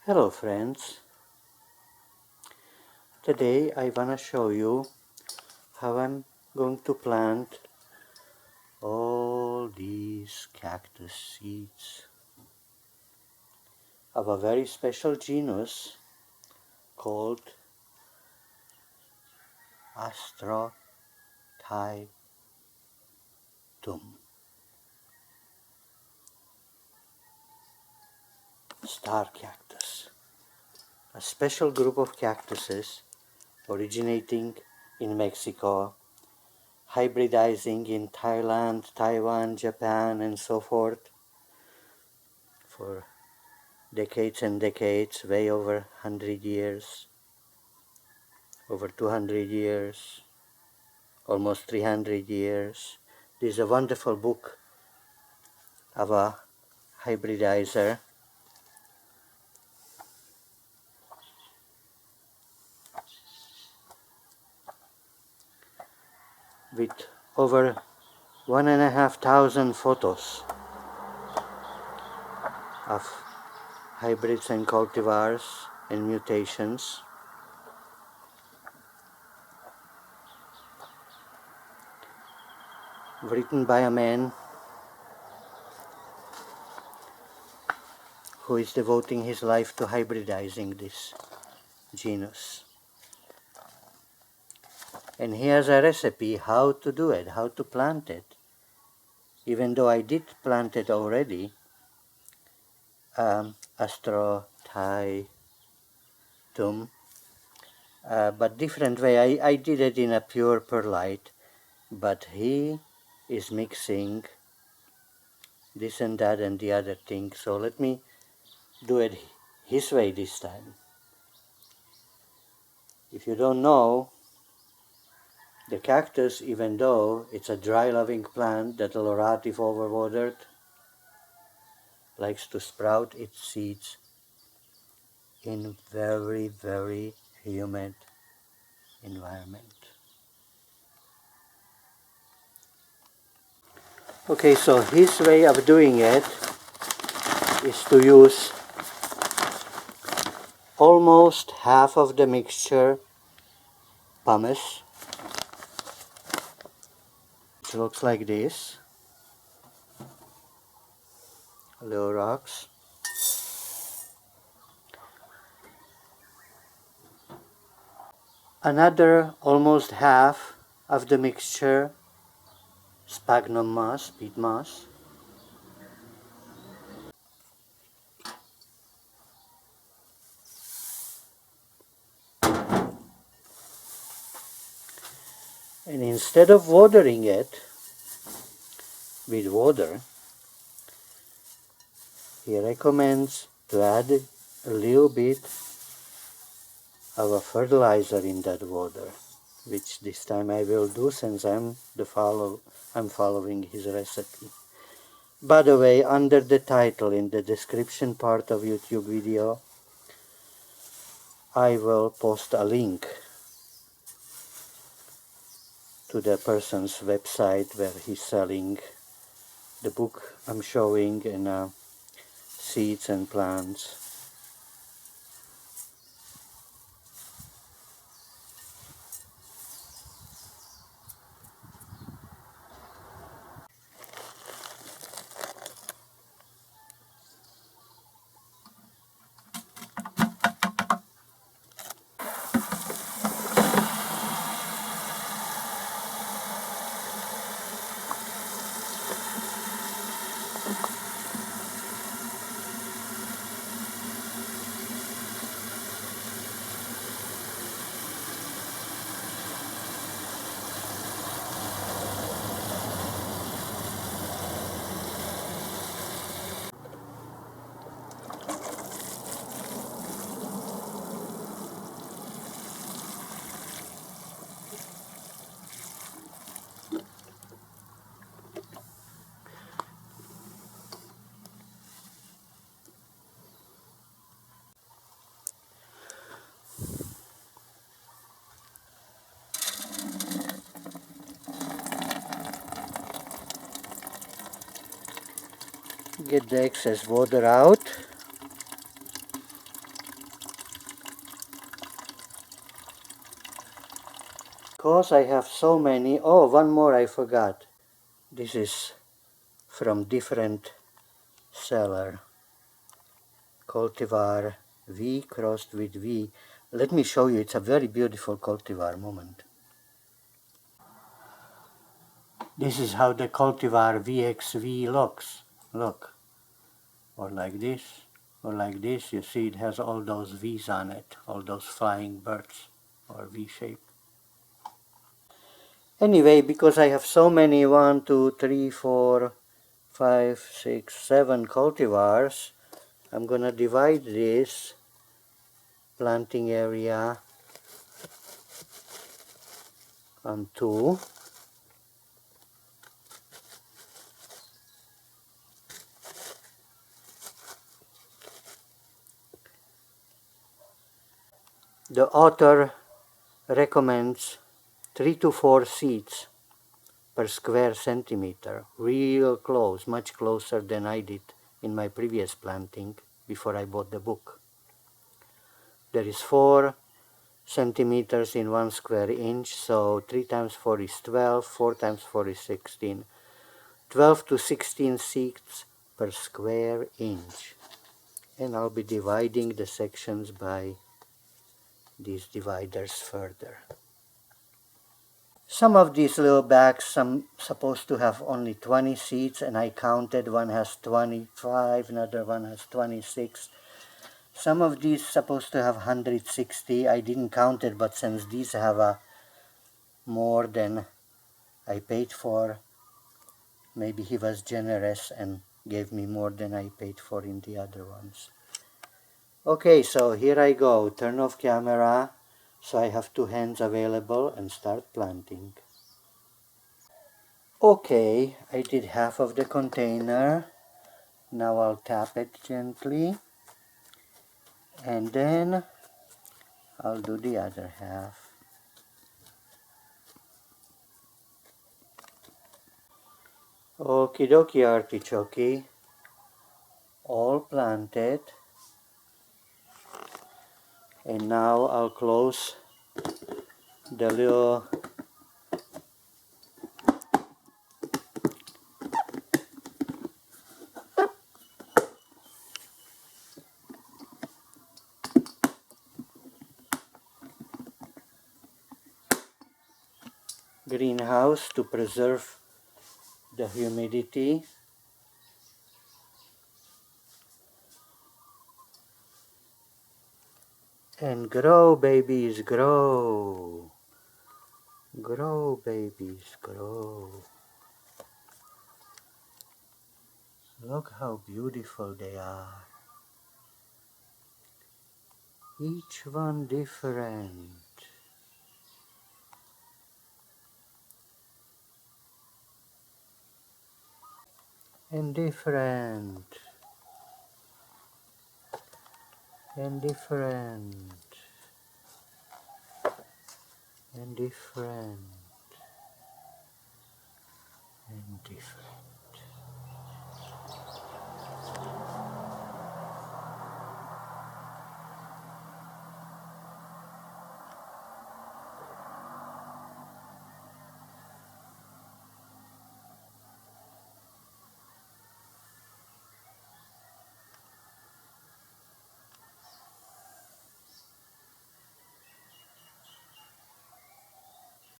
Hello friends, today I wanna show you how I'm going to plant all these cactus seeds of a very special genus called Astrophytum, star cactus, a special group of cactuses originating in Mexico, hybridizing in Thailand, Taiwan, Japan and so forth for decades and decades, way over 100 years, over 200 years, almost 300 years. This is a wonderful book of a hybridizer with over 1,500 photos of hybrids and cultivars and mutations. Written by a man who is devoting his life to hybridizing this genus. And he has a recipe how to do it, how to plant it. Even though I did plant it already, Astrophytum, but different way. I did it in a pure perlite, but he is mixing this and that and the other thing. So let me do it his way this time. If you don't know, the cactus, even though it's a dry-loving plant that will rot if overwatered, likes to sprout its seeds in very, very humid environment. Okay, so his way of doing it is to use almost half of the mixture pumice. It looks like this, little rocks. Another almost half of the mixture sphagnum moss, peat moss. And instead of watering it with water, he recommends to add a little bit of a fertilizer in that water, which this time I will do since I'm following his recipe. By the way, under the title in the description part of YouTube video, I will post a link to the person's website where he's selling the book I'm showing and seeds and plants. Get the excess water out. because I have so many. Oh, one more I forgot. This is from different seller. Cultivar V crossed with V. Let me show you. It's a very beautiful cultivar. Moment. This is how the cultivar VXV looks. Look. Or like this. Or like this. You see it has all those V's on it. All those flying birds. Or V shape. Anyway, because I have so many 1, 2, 3, 4, 5, 6, 7 cultivars, I'm gonna divide this planting area on 2. The author recommends 3 to 4 seeds per square centimeter, real close, much closer than I did in my previous planting before I bought the book. There is 4 centimeters in 1 square inch, so 3 times 4 is 12, 4 times 4 is 16. 12 to 16 seeds per square inch. And I'll be dividing the sections by these dividers further. Some of these little bags, some supposed to have only 20 seeds, and I counted, one has 25, another one has 26. Some of these supposed to have 160. I didn't count it, but since these have a more than I paid for, maybe he was generous and gave me more than I paid for in the other ones. Okay, so here I go. Turn off camera so I have 2 hands available and start planting. Okay, I did half of the container. Now I'll tap it gently and then I'll do the other half. Okie dokie artichoke, all planted. And now I'll close the little greenhouse to preserve the humidity. And grow, babies, grow. Grow, babies, grow. Look how beautiful they are. Each one different. And different. And different. And different. And different.